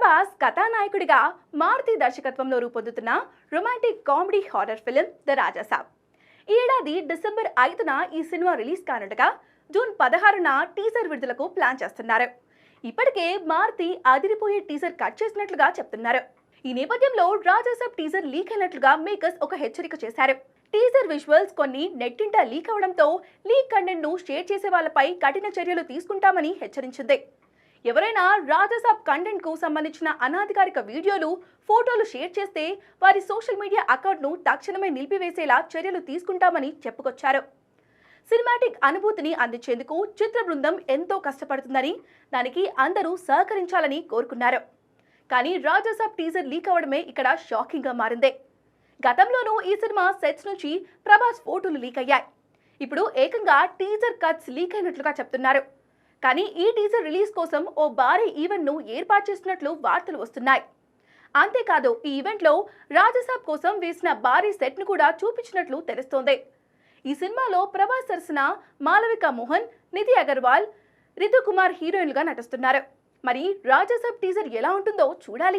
ప్రభాస్ కథానాయకుడిగా మారుతి దర్శకత్వంలో రూపొందుతున్న romantic comedy horror film the Raja Saab. ఈ ఏడాది డిసెంబర్ 5న ఈ సినిమా రిలీజ్ కానుండగా జూన్ 16న టీజర్ విడుదలకు ప్లాన్ చేస్తున్నారు. ఇప్పటికే మారుతి అదిరిపోయే టీజర్ కట్ చేసినట్లుగా చెప్తున్నారు. ఈ నేపథ్యంలో రాజాసాబ్ టీజర్ లీక్ అయినట్లుగా మేకర్స్ ఒక హెచ్చరిక చేశారు. టీజర్ విజువల్స్ కొన్ని నెట్టింట లీక్ అవడంతో లీక్ కంటెంట్ ను షేర్ చేసే వాళ్ళపై కఠిన చర్యలు తీసుకుంటామని హెచ్చరించింది. ఎవరైనా రాజాసాబ్ కంటెంట్ కు సంబంధించిన అనాధికారిక వీడియోలు, ఫోటోలు షేర్ చేస్తే వారి సోషల్ మీడియా అకౌంట్ ను తక్షణమే నిలిపివేసేలా చర్యలు తీసుకుంటామని చెప్పుకొచ్చారు. సినిమాటిక్ అనుభూతిని అందించేందుకు చిత్ర బృందం ఎంతో కష్టపడుతుందని, దానికి అందరూ సహకరించాలని కోరుకున్నారు. కానీ రాజాసాబ్ టీజర్ లీక్ అవడమే ఇక్కడ షాకింగ్ గా మారింది. గతంలోనూ ఈ సినిమా సెట్స్ నుంచి ప్రభాస్ ఫోటోలు లీక్ అయ్యాయి. ఇప్పుడు ఏకంగా టీజర్ కట్స్ లీక్ అయినట్లుగా చెప్తున్నారు. కానీ ఈ టీజర్ రిలీజ్ కోసం ఓ భారీ ఈవెంట్ ను ఏర్పాటు చేసినట్లు వార్తలు వస్తున్నాయి. అంతేకాదు ఈ ఈవెంట్ లో రాజాసాబ్ కోసం వేసిన భారీ సెట్ ను కూడా చూపించినట్లు తెలుస్తోంది. ఈ సినిమాలో ప్రభాస్ సరసన మాలవిక మోహన్, నిధి అగర్వాల్, రితు కుమార్ హీరోయిన్లుగా నటిస్తున్నారు. మరి రాజాసాబ్ టీజర్ ఎలా ఉంటుందో చూడాలి.